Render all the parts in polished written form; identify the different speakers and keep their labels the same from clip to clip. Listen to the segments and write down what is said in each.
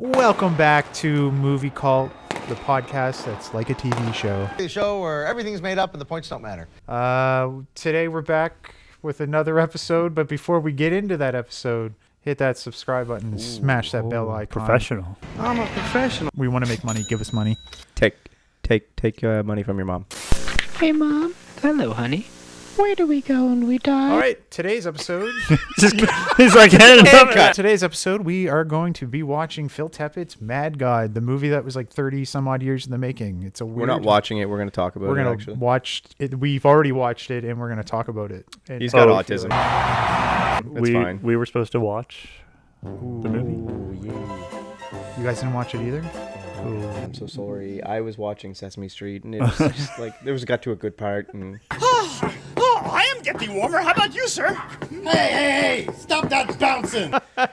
Speaker 1: Welcome back to Movie Cult, the podcast that's like a TV show.
Speaker 2: A show where everything's made up and the points don't matter.
Speaker 1: Today we're back with another episode, but before we get into that episode, hit that subscribe button and smash that bell icon.
Speaker 3: Professional.
Speaker 2: I'm a professional.
Speaker 1: We want to make money. Give us money.
Speaker 4: Take money from your mom.
Speaker 5: Hey, Mom. Hello, honey. Where do we go when we die?
Speaker 1: All right, today's episode.
Speaker 3: He's like,
Speaker 1: Today's episode, we are going to be watching Phil Teppett's Mad God, the movie that was like 30 some odd years in the making. It's a weird.
Speaker 4: We're not watching it. We're going to talk about
Speaker 1: We're
Speaker 4: it,
Speaker 1: gonna
Speaker 4: actually.
Speaker 1: watch it. We've already watched it, and we're gonna talk about it. And
Speaker 4: He's got
Speaker 1: how we feel
Speaker 4: autism.
Speaker 1: about
Speaker 4: That's fine.
Speaker 3: we were supposed to watch the movie.
Speaker 4: Ooh, yeah.
Speaker 1: it. You guys didn't watch it either?
Speaker 4: I'm so sorry. I was watching Sesame Street, and it was just like, got to a good part, and
Speaker 6: I am getting warmer. How about you, sir? Hey, stop that bouncing.
Speaker 4: I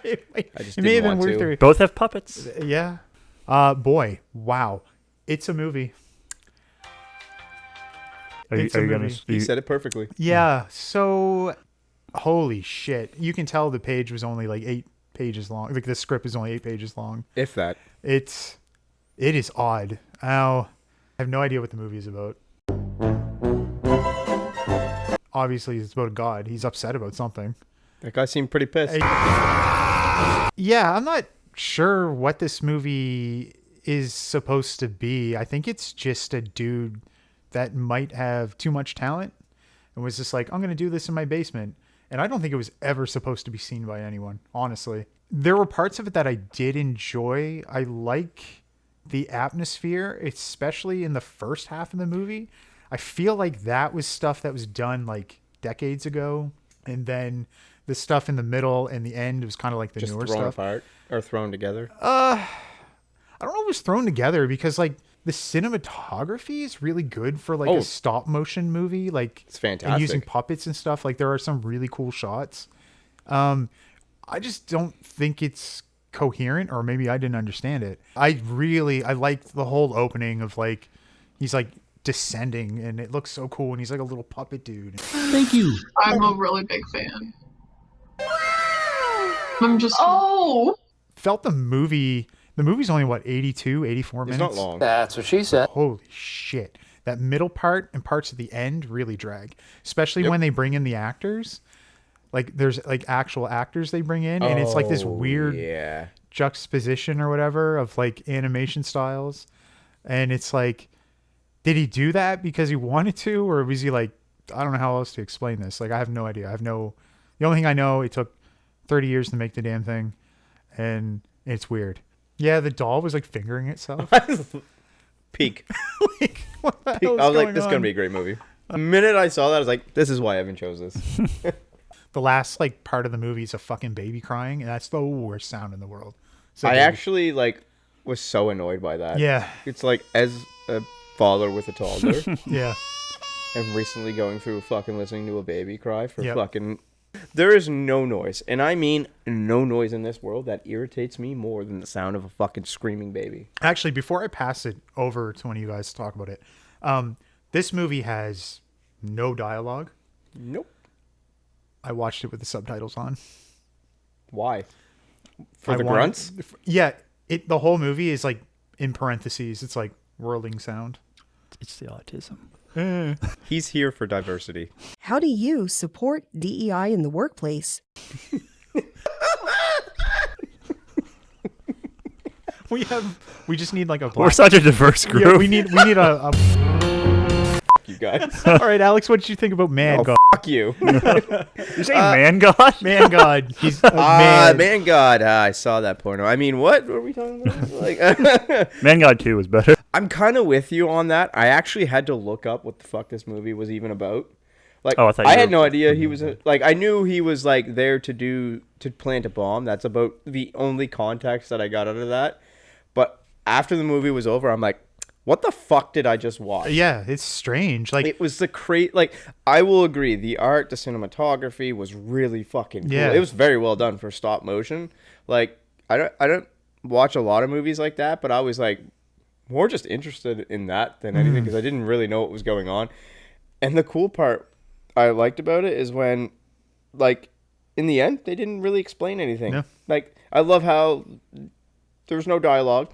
Speaker 4: just didn't want to.
Speaker 3: Both have puppets.
Speaker 1: Yeah. Boy, wow. It's a movie.
Speaker 3: Are you
Speaker 1: It's a
Speaker 3: gonna?
Speaker 1: movie.
Speaker 4: He said it perfectly.
Speaker 1: Yeah. So, holy shit. You can tell the page was only like 8 pages long. Like the script is only 8 pages long.
Speaker 4: If that.
Speaker 1: It is odd. Now, I have no idea what the movie is about. Obviously, it's about God. He's upset about something.
Speaker 4: That guy seemed pretty pissed.
Speaker 1: Yeah, I'm not sure what this movie is supposed to be. I think it's just a dude that might have too much talent and was just like, I'm going to do this in my basement. And I don't think it was ever supposed to be seen by anyone, honestly. There were parts of it that I did enjoy. I like the atmosphere, especially in the first half of the movie. I feel like that was stuff that was done like decades ago. And then the stuff in the middle and the end was kind of like the
Speaker 4: Just
Speaker 1: newer
Speaker 4: thrown
Speaker 1: stuff.
Speaker 4: apart or thrown together.
Speaker 1: I don't know if it was thrown together because like the cinematography is really good for like a stop motion movie. Like
Speaker 4: It's fantastic.
Speaker 1: And using puppets and stuff. Like there are some really cool shots. I just don't think it's coherent, or maybe I didn't understand it. I liked the whole opening of like, he's like descending and it looks so cool. And he's like a little puppet dude.
Speaker 6: Thank you.
Speaker 7: I'm a really big fan. I'm just.
Speaker 1: Felt the movie's only what, 82, 84
Speaker 4: It's
Speaker 1: minutes?
Speaker 4: not long.
Speaker 5: That's what she said.
Speaker 1: Holy shit. That middle part and parts of the end really drag, especially when they bring in the actors. Like there's like actual actors they bring in, and it's like this weird juxtaposition or whatever of like animation styles. And it's like, did he do that because he wanted to, or was he like, I don't know how else to explain this. Like, I have no idea. The only thing I know, it took 30 years to make the damn thing, and it's weird. Yeah, the doll was like fingering itself.
Speaker 4: Peak.
Speaker 1: Like, what the
Speaker 4: Peak.
Speaker 1: hell is
Speaker 4: I was like,
Speaker 1: going
Speaker 4: this is
Speaker 1: on?
Speaker 4: going to be a great movie. The minute I saw that, I was like, this is why Evan chose this.
Speaker 1: The last like part of the movie is a fucking baby crying, and that's the worst sound in the world. So
Speaker 4: I actually was so annoyed by that.
Speaker 1: Yeah.
Speaker 4: It's like, as a father with a toddler
Speaker 1: Yeah.
Speaker 4: and recently going through fucking listening to a baby cry for
Speaker 1: Yep.
Speaker 4: fucking... There is no noise, and I mean no noise in this world that irritates me more than the sound of a fucking screaming baby.
Speaker 1: Actually, before I pass it over to one of you guys to talk about it, this movie has no dialogue.
Speaker 4: Nope.
Speaker 1: I watched it with the subtitles on.
Speaker 4: Why? For
Speaker 1: I
Speaker 4: the
Speaker 1: wanted-
Speaker 4: grunts?
Speaker 1: Yeah, the whole movie is like in parentheses. It's like whirling sound.
Speaker 3: It's the autism.
Speaker 4: He's here for diversity.
Speaker 8: How do you support DEI in the workplace?
Speaker 1: We just need like a
Speaker 3: We're
Speaker 1: black.
Speaker 3: such a diverse group.
Speaker 1: Yeah, we need a.
Speaker 4: You guys.
Speaker 1: All right, Alex, what did you think about Man God?
Speaker 4: Fuck you.
Speaker 3: You saying man god?
Speaker 1: Man God, he's man.
Speaker 4: Man God. I saw that porno. I mean, what were we talking about? Like,
Speaker 3: Man god 2 was better.
Speaker 4: I'm kind of with you on that. I actually had to look up what the fuck this movie was even about. Like,
Speaker 3: Oh, I thought
Speaker 4: I
Speaker 3: you
Speaker 4: had
Speaker 3: were-
Speaker 4: no idea he was like. I knew he was like there to plant a bomb. That's about the only context that I got out of that. But after the movie was over, I'm like, what the fuck did I just watch?
Speaker 1: Yeah, it's strange. Like
Speaker 4: It was I will agree, the art, the cinematography was really fucking cool.
Speaker 1: Yeah.
Speaker 4: It was very well done for stop motion. Like, I don't watch a lot of movies like that, but I was like more just interested in that than anything because I didn't really know what was going on. And the cool part I liked about it is when, like, in the end, they didn't really explain anything.
Speaker 1: No.
Speaker 4: Like, I love how there was no dialogue.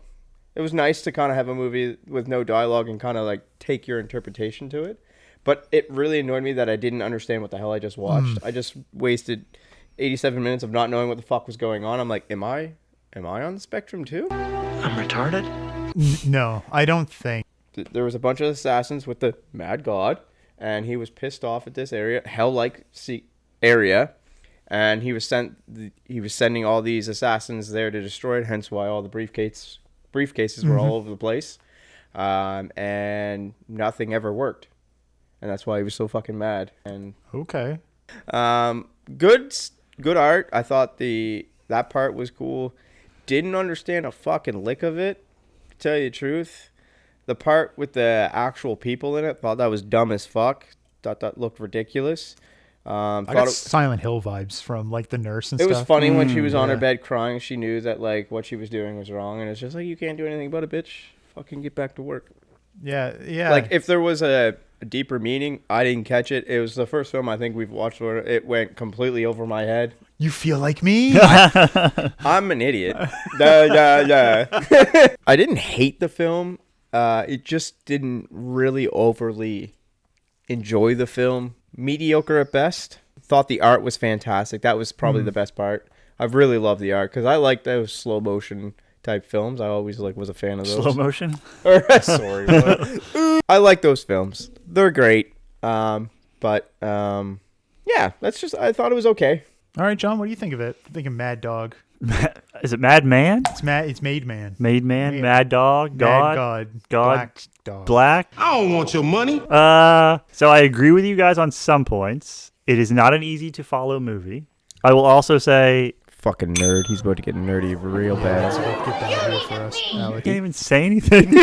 Speaker 4: It was nice to kind of have a movie with no dialogue and kind of like take your interpretation to it. But it really annoyed me that I didn't understand what the hell I just watched. I just wasted 87 minutes of not knowing what the fuck was going on. I'm like, am I on the spectrum too?
Speaker 5: I'm retarded?
Speaker 1: No, I don't think.
Speaker 4: There was a bunch of assassins with the Mad God, and he was pissed off at this area, hell-like area, and he was sending all these assassins there to destroy it. Hence why all the briefcases were all over the place, and nothing ever worked, and that's why he was so fucking mad. And
Speaker 1: Okay.
Speaker 4: good art. I thought that part was cool. Didn't understand a fucking lick of it, to tell you the truth. The part with the actual people in it, thought that was dumb as fuck. Thought that looked ridiculous.
Speaker 1: I got Silent Hill vibes from like the nurse and
Speaker 4: it
Speaker 1: stuff.
Speaker 4: was funny when she was on her
Speaker 1: yeah.
Speaker 4: bed crying. She knew that like what she was doing was wrong, and it's just like, you can't do anything about it, bitch. Fucking get back to work.
Speaker 1: Yeah.
Speaker 4: Like if there was a deeper meaning, I didn't catch it. It was the first film I think we've watched where it went completely over my head.
Speaker 1: You feel like me?
Speaker 4: I'm an idiot. I didn't hate the film. It just didn't really overly enjoy the film. Mediocre at best. Thought the art was fantastic. That was probably the best part. I really love the art because I like those slow motion type films. I always was a fan of those.
Speaker 3: Slow motion?
Speaker 4: Sorry. I like those films. They're great. Yeah, I thought it was okay.
Speaker 1: All right, John, what do you think of it? I think of Mad Dog.
Speaker 3: Is it Mad Man?
Speaker 1: It's Made Man.
Speaker 3: Made Man? Mad Dog?
Speaker 1: Mad
Speaker 3: God?
Speaker 1: Black Dog.
Speaker 3: Black?
Speaker 6: I don't want your money.
Speaker 3: So I agree with you guys on some points. It is not an easy to follow movie. I will also say,
Speaker 4: Fucking nerd. He's about to get nerdy real bad.
Speaker 1: Get that here for us,
Speaker 3: I
Speaker 1: Alec.
Speaker 3: can't even say anything.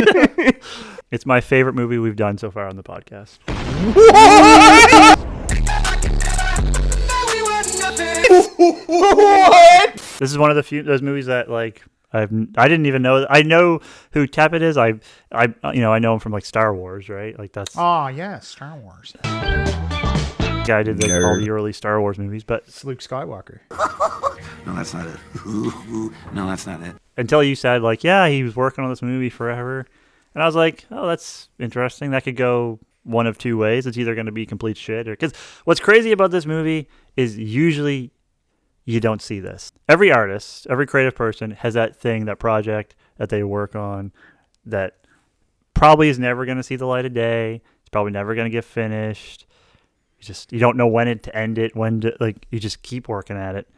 Speaker 3: It's my favorite movie we've done so far on the podcast.
Speaker 4: What?
Speaker 3: This is one of those movies that like I didn't even know. I know who Tappet is. I know him from like Star Wars, right? Like that's
Speaker 1: Oh, yeah, Star Wars.
Speaker 3: guy did like, all the early Star Wars movies, but
Speaker 1: It's Luke Skywalker.
Speaker 9: No, that's not it. No, that's not it.
Speaker 3: until you said like, yeah, he was working on this movie forever, and I was like, oh, that's interesting. That could go one of two ways. It's either going to be complete shit, or because what's crazy about this movie is usually you don't see this. Every artist, every creative person has that thing, that project that they work on that probably is never going to see the light of day. It's probably never going to get finished. You don't know when to end it, you just keep working at it.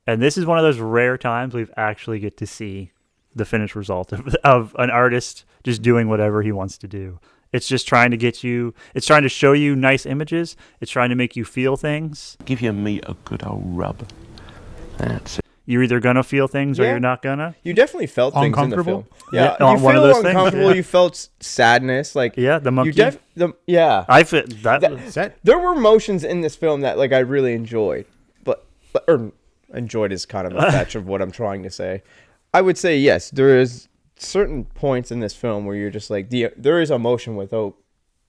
Speaker 3: And this is one of those rare times we've actually get to see the finished result of an artist just doing whatever he wants to do. It's just trying to it's trying to show you nice images. It's trying to make you feel things.
Speaker 9: Give your meat a good old rub. That's it.
Speaker 3: You're either going to feel things or
Speaker 4: Yeah.
Speaker 3: you're not going to.
Speaker 4: You definitely felt things in the
Speaker 1: Uncomfortable?
Speaker 4: film. Yeah,
Speaker 3: Yeah,
Speaker 4: you
Speaker 3: one of
Speaker 4: feel
Speaker 3: those things,
Speaker 4: uncomfortable.
Speaker 3: yeah.
Speaker 4: You felt sadness. Like
Speaker 3: Yeah, the monkey.
Speaker 4: yeah.
Speaker 3: I feel that.
Speaker 1: Is that
Speaker 4: There were emotions in this film that like I really enjoyed, but enjoyed is kind of a fetch of what I'm trying to say. I would say yes, there is certain points in this film where you're just like there is emotion without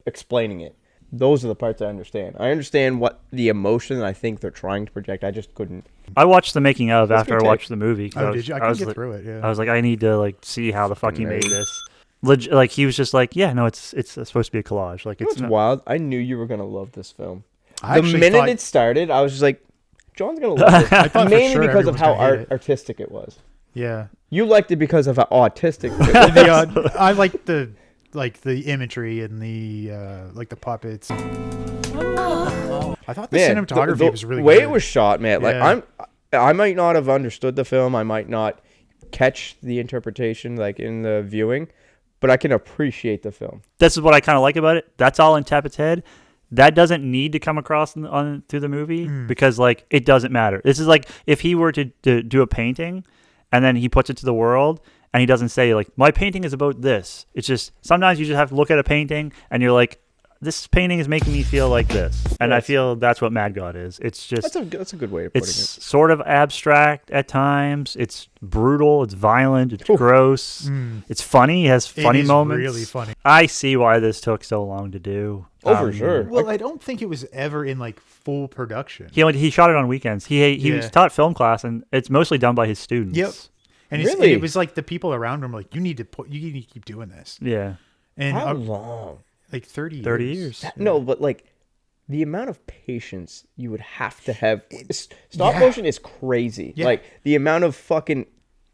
Speaker 4: explaining it. Those are the parts I understand. I understand what the emotion I think they're trying to project. I just couldn't.
Speaker 3: I watched the making of
Speaker 4: That's
Speaker 3: after
Speaker 4: good
Speaker 3: I
Speaker 4: take.
Speaker 3: watched the movie. 'Cause
Speaker 1: Oh, did you? I
Speaker 3: I
Speaker 1: couldn't
Speaker 3: was
Speaker 1: get
Speaker 3: like,
Speaker 1: through it, yeah.
Speaker 3: I was like, I need to like see how the fuck he made
Speaker 4: nerd.
Speaker 3: this. Like he was just like, yeah, no, it's supposed to be a collage. Like
Speaker 4: You know
Speaker 3: it's
Speaker 4: what's
Speaker 3: not,
Speaker 4: wild? I knew you were gonna love this film.
Speaker 1: I
Speaker 4: The
Speaker 1: actually
Speaker 4: minute
Speaker 1: thought-
Speaker 4: it started, I was just like, John's gonna love it.
Speaker 1: I thought for
Speaker 4: Mainly
Speaker 1: sure
Speaker 4: because of
Speaker 1: everyone's
Speaker 4: how
Speaker 1: gonna hate it.
Speaker 4: artistic it was.
Speaker 1: Yeah.
Speaker 4: You liked it because of how autistic it was.
Speaker 1: I like the imagery and the the puppets. I thought the
Speaker 4: Man,
Speaker 1: cinematography was really
Speaker 4: way
Speaker 1: good.
Speaker 4: it was shot, man. Like
Speaker 1: Yeah.
Speaker 4: I might not have understood the film. I might not catch the interpretation like in the viewing, but I can appreciate the film.
Speaker 3: this is what I kind of like about it. That's all in Tappett's head. That doesn't need to come across through the movie because like it doesn't matter. This is like if he were to do a painting and then he puts it to the world and he doesn't say like my painting is about this. It's just sometimes you just have to look at a painting and you're like, this painting is making me feel like this, and I feel that's what Mad God is. It's just
Speaker 4: That's a good way of putting
Speaker 3: it's
Speaker 4: it.
Speaker 3: sort of abstract at times. It's brutal. It's violent. It's gross. It's funny. It has funny
Speaker 1: It is
Speaker 3: moments.
Speaker 1: really funny.
Speaker 3: I see why this took so long to do.
Speaker 4: Oh, for sure.
Speaker 1: Well, I don't think it was ever in full production.
Speaker 3: He shot it on weekends. He
Speaker 1: Yeah.
Speaker 3: taught film class, and it's mostly done by his students.
Speaker 1: Yep. And
Speaker 4: Really?
Speaker 1: it was like the people around him were like, you need to keep doing this.
Speaker 3: Yeah.
Speaker 1: And
Speaker 4: How long?
Speaker 1: like 30
Speaker 3: years.
Speaker 4: No, but like the amount of patience you would have to have. Stop
Speaker 1: Yeah.
Speaker 4: motion is crazy.
Speaker 1: Yeah.
Speaker 4: Like the amount of fucking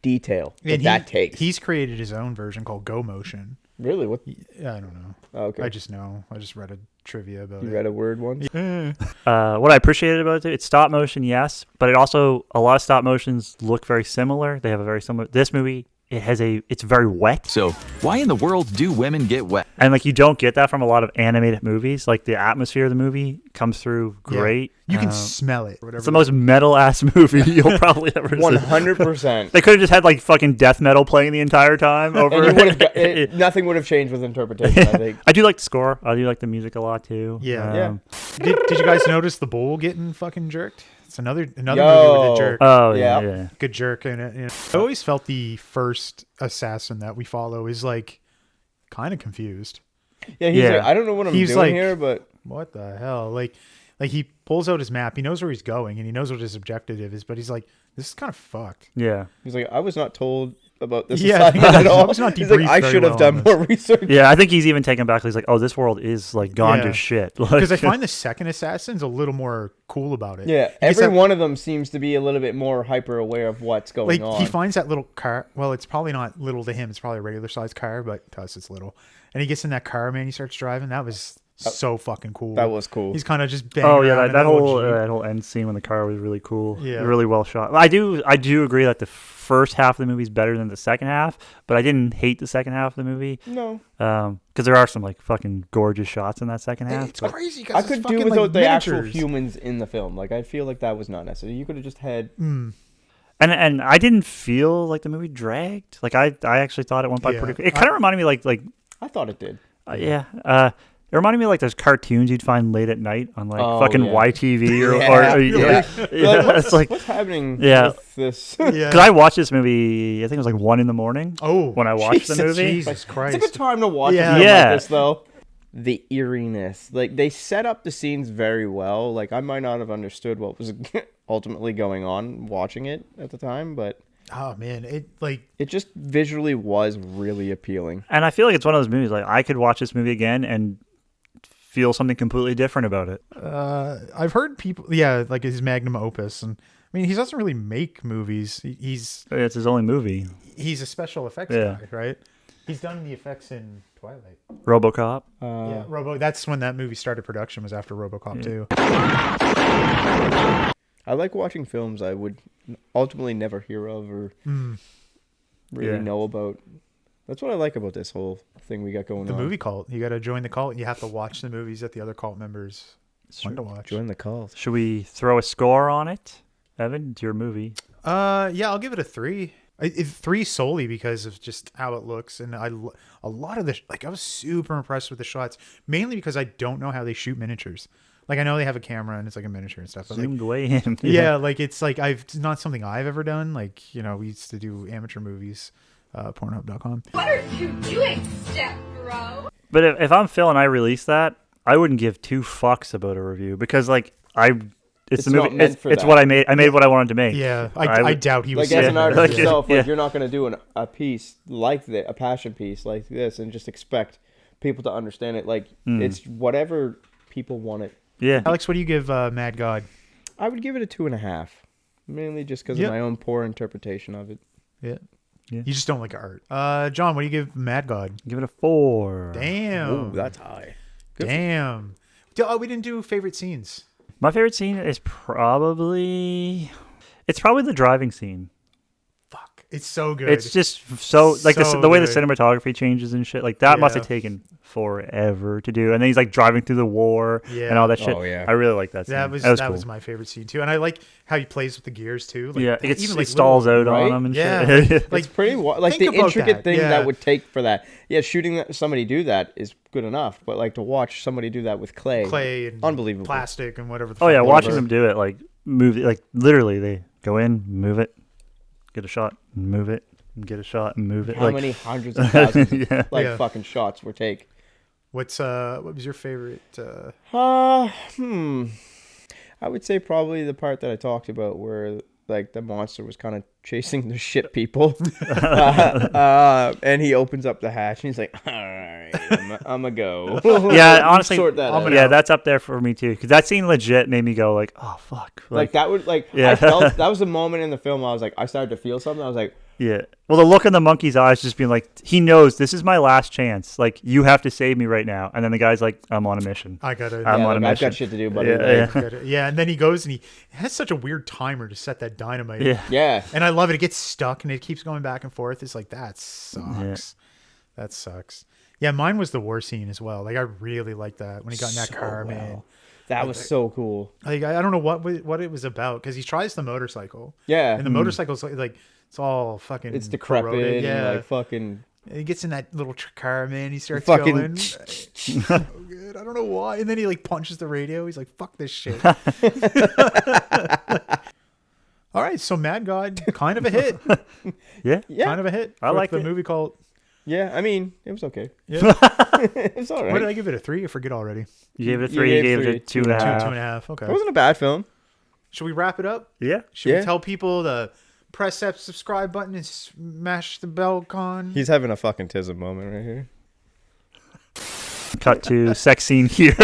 Speaker 4: detail that takes.
Speaker 1: He's created his own version called Go Motion.
Speaker 4: Really? What?
Speaker 1: I don't know.
Speaker 4: Oh, okay.
Speaker 1: I just know. I just read a trivia about
Speaker 4: You
Speaker 1: it.
Speaker 4: read a word once?
Speaker 3: What I appreciated about it, it's stop motion, yes, but it also, a lot of stop motions look very similar. They have a very similar, this movie, it's very wet.
Speaker 10: So, why in the world do women get wet?
Speaker 3: And like, you don't get that from a lot of animated movies. Like, the atmosphere of the movie comes through great.
Speaker 1: You can smell it. Or whatever.
Speaker 3: It's the most metal ass movie you'll probably ever see.
Speaker 4: 100%.
Speaker 3: They could have just had like fucking death metal playing the entire time over.
Speaker 4: And you would have nothing would have changed with interpretation. I think.
Speaker 3: I do like the score. I do like the music a lot too.
Speaker 1: Yeah. Did you guys notice the bull getting fucking jerked? It's another movie with a jerk.
Speaker 3: Oh
Speaker 4: Yeah.
Speaker 3: yeah.
Speaker 1: Good jerk in it. You know? I always felt the first assassin that we follow is like kind of confused.
Speaker 4: Yeah, he's
Speaker 3: Yeah.
Speaker 4: like, I don't know what I'm
Speaker 1: He's
Speaker 4: doing
Speaker 1: like,
Speaker 4: here, but
Speaker 1: what the hell? Like he pulls out his map. He knows where he's going and he knows what his objective is, but he's like, this is kind of fucked.
Speaker 3: Yeah.
Speaker 4: he's like, I was not told about this
Speaker 1: Yeah,
Speaker 4: assignment at
Speaker 1: I
Speaker 4: all.
Speaker 1: was not
Speaker 4: He's like,
Speaker 1: debriefed
Speaker 4: I
Speaker 1: very
Speaker 4: should have
Speaker 1: well
Speaker 4: done
Speaker 1: on
Speaker 4: more research.
Speaker 3: Yeah, I think he's even taken back. He's like, "Oh, this world is like gone
Speaker 1: Yeah.
Speaker 3: to shit."
Speaker 1: Because I find the second assassin's a little more cool about it.
Speaker 4: Yeah,
Speaker 1: He gets
Speaker 4: every
Speaker 1: that-
Speaker 4: one of them seems to be a little bit more hyper aware of what's going
Speaker 1: like
Speaker 4: on.
Speaker 1: he finds that little car. Well, it's probably not little to him. It's probably a regular sized car, but to us it's little. And he gets in that car, man. He starts driving. That was so fucking cool.
Speaker 4: That was cool.
Speaker 1: He's kind of just banging
Speaker 3: Oh yeah,
Speaker 1: around
Speaker 3: that
Speaker 1: in a little
Speaker 3: whole
Speaker 1: Jeep.
Speaker 3: that whole end scene when the car was really cool.
Speaker 1: Yeah.
Speaker 3: Really well shot. I do agree that the first half of the movie is better than the second half, but I didn't hate the second half of the movie.
Speaker 4: No,
Speaker 3: because there are some like fucking gorgeous shots in that second half.
Speaker 1: It's
Speaker 3: but-
Speaker 1: crazy.
Speaker 4: I could do without the actual
Speaker 1: miniatures.
Speaker 4: humans in the film. Like I feel like that was not necessary. You could have just had.
Speaker 3: And I didn't feel like the movie dragged. Like I actually thought it went by
Speaker 1: Yeah.
Speaker 3: pretty quick. It kind of reminded me like
Speaker 4: I thought it did.
Speaker 3: It reminded me of like those cartoons you'd find late at night on like
Speaker 4: Oh,
Speaker 3: fucking
Speaker 4: yeah.
Speaker 3: YTV or
Speaker 4: Yeah.
Speaker 3: yeah.
Speaker 4: You're like,
Speaker 3: It's like
Speaker 4: what's happening
Speaker 3: Yeah.
Speaker 4: with this?
Speaker 1: Yeah.
Speaker 3: because I watched this movie. I think it was like 1 a.m.
Speaker 1: Oh,
Speaker 3: when I watched the movie.
Speaker 1: Jesus Christ.
Speaker 4: It's a good time to watch
Speaker 1: Yeah.
Speaker 4: a film
Speaker 3: Yeah.
Speaker 4: like this, though. The eeriness, like they set up the scenes very well. Like I might not have understood what was ultimately going on watching it at the time, but
Speaker 1: Oh man, it
Speaker 4: just visually was really appealing.
Speaker 3: And I feel like it's one of those movies like I could watch this movie again and feel something completely different about it.
Speaker 1: I've heard people, like his magnum opus, and I mean he doesn't really make movies.
Speaker 3: It's his only movie.
Speaker 1: He's a special effects
Speaker 3: Yeah.
Speaker 1: guy, right? He's done the effects in Twilight.
Speaker 3: RoboCop.
Speaker 1: Yeah, That's when that movie started production. Was after RoboCop 2.
Speaker 4: I like watching films I would ultimately never hear of or really know about. That's what I like about this whole thing we got going
Speaker 1: The
Speaker 4: on.
Speaker 1: movie cult. You got to join the cult. You have to watch the movies that the other cult members want to watch.
Speaker 4: Join the cult.
Speaker 3: Should we throw a score on it, Evan? It's your movie.
Speaker 1: Yeah, I'll give it a 3. 3 solely because of just how it looks, and a lot of I was super impressed with the shots, mainly because I don't know how they shoot miniatures. Like I know they have a camera and it's like a miniature and stuff. But
Speaker 3: Zoomed way in.
Speaker 1: Yeah, like it's like it's not something I've ever done. Like we used to do amateur movies, Pornhub.com.
Speaker 11: What are you doing, step bro?
Speaker 3: But if I'm Phil and I release that, I wouldn't give 2 fucks about a review because like it's the
Speaker 4: not
Speaker 3: movie.
Speaker 4: meant for
Speaker 3: It's
Speaker 4: that.
Speaker 3: what I made. I made what I wanted to make.
Speaker 1: Yeah, I doubt he was
Speaker 4: Like as
Speaker 1: saying
Speaker 4: an
Speaker 1: that.
Speaker 4: artist
Speaker 1: Yeah.
Speaker 4: yourself, like
Speaker 3: Yeah.
Speaker 4: you're not going to do a piece like that, a passion piece like this, and just expect people to understand it. Like it's whatever people want it.
Speaker 3: Yeah.
Speaker 1: Alex, what do you give Mad God?
Speaker 4: I would give it a 2.5, mainly just because
Speaker 1: Yep.
Speaker 4: of my own poor interpretation of it.
Speaker 1: Yeah.
Speaker 3: Yeah.
Speaker 1: You just don't like art. John, what do you give Mad God?
Speaker 3: Give it a 4.
Speaker 1: Damn.
Speaker 4: Oh, that's high. Good.
Speaker 1: Damn. Oh, we didn't do favorite scenes.
Speaker 3: My favorite scene is probably the driving scene.
Speaker 1: Fuck. It's so good.
Speaker 3: It's just so like
Speaker 1: So
Speaker 3: the way the
Speaker 1: good.
Speaker 3: cinematography changes and shit. Like that must have
Speaker 1: Yeah.
Speaker 3: taken forever to do. And then he's like driving through the war
Speaker 1: Yeah.
Speaker 3: and all that shit.
Speaker 4: Oh, yeah.
Speaker 3: I really like that scene.
Speaker 1: That was
Speaker 3: cool.
Speaker 1: my favorite scene too, and I like how he plays with the gears too. Like,
Speaker 3: Yeah, it gets
Speaker 1: even,
Speaker 3: it
Speaker 1: like,
Speaker 3: stalls
Speaker 1: little-
Speaker 3: out
Speaker 4: right?
Speaker 3: on him and
Speaker 1: Yeah,
Speaker 3: shit.
Speaker 1: like
Speaker 4: It's pretty like
Speaker 1: think
Speaker 4: the
Speaker 1: about
Speaker 4: intricate
Speaker 1: that.
Speaker 4: thing
Speaker 1: Yeah.
Speaker 4: that would take for that. Yeah, shooting somebody do that is good enough, but like to watch somebody do that with clay
Speaker 1: and
Speaker 4: unbelievable.
Speaker 1: plastic and whatever. The
Speaker 3: Oh yeah,
Speaker 1: fuck
Speaker 3: watching
Speaker 1: whatever.
Speaker 3: them do it, like move it, like literally they go in, move it, get a shot, move it, and get a shot and move it.
Speaker 4: How
Speaker 3: like,
Speaker 4: many hundreds of thousands of,
Speaker 3: Yeah.
Speaker 4: like fucking shots were take?
Speaker 1: What was your favorite?
Speaker 4: I would say probably the part that I talked about where like the monster was kind of chasing the shit people, and he opens up the hatch and he's like, "All right, I'm gonna go."
Speaker 3: Yeah, honestly,
Speaker 4: sort that out.
Speaker 3: yeah, that's up there for me too. Because that scene legit made me go like, "Oh fuck!"
Speaker 4: Like that would like
Speaker 3: Yeah.
Speaker 4: I felt that was the moment in the film I was like I started to feel something. I was like,
Speaker 3: yeah. Well, the look in the monkey's eyes just being like, he knows this is my last chance. Like, you have to save me right now. And then the guy's like, I'm on a mission.
Speaker 1: I gotta.
Speaker 3: I'm
Speaker 4: yeah,
Speaker 3: on a
Speaker 4: like, I've
Speaker 3: mission.
Speaker 4: got shit to do, buddy.
Speaker 3: Yeah,
Speaker 4: Like,
Speaker 1: Yeah, and then he goes and he has such a weird timer to set that dynamite.
Speaker 3: Yeah.
Speaker 4: yeah.
Speaker 1: And I love it. It gets stuck and it keeps going back and forth. It's like, that sucks. That sucks. Yeah, mine was the war scene as well. Like, I really liked that when he got in that
Speaker 4: So
Speaker 1: car,
Speaker 4: well.
Speaker 1: man.
Speaker 4: That was so cool.
Speaker 1: Like, I don't know what it was about because he tries the motorcycle.
Speaker 4: Yeah.
Speaker 1: And the motorcycle's like it's all fucking
Speaker 4: It's decrepit
Speaker 1: corroded.
Speaker 4: and
Speaker 1: Yeah.
Speaker 4: like fucking.
Speaker 1: And he gets in that little car, man. He starts
Speaker 4: Fucking-
Speaker 1: going. So good. I don't know why. And then he like punches the radio. He's like, "Fuck this shit." All right, so Mad God, kind of a hit.
Speaker 3: Yeah.
Speaker 4: Yeah.
Speaker 1: Kind of a hit.
Speaker 3: I like
Speaker 1: the
Speaker 3: it.
Speaker 1: movie called.
Speaker 4: Yeah, I mean, it was okay.
Speaker 1: Yeah.
Speaker 4: It's all
Speaker 1: What did
Speaker 4: right.
Speaker 1: I give it? A 3? I forget already.
Speaker 3: You gave it a
Speaker 4: You
Speaker 3: 3. You
Speaker 4: gave
Speaker 3: gave it a
Speaker 4: three,
Speaker 3: 2.5.
Speaker 1: 2.5. Okay.
Speaker 4: It wasn't a bad film.
Speaker 1: Should we wrap it up?
Speaker 3: Yeah.
Speaker 1: Should
Speaker 4: Yeah.
Speaker 1: we tell people to press that subscribe button and smash the bell icon?
Speaker 4: He's having a fucking tism moment right here.
Speaker 3: Cut to sex scene here.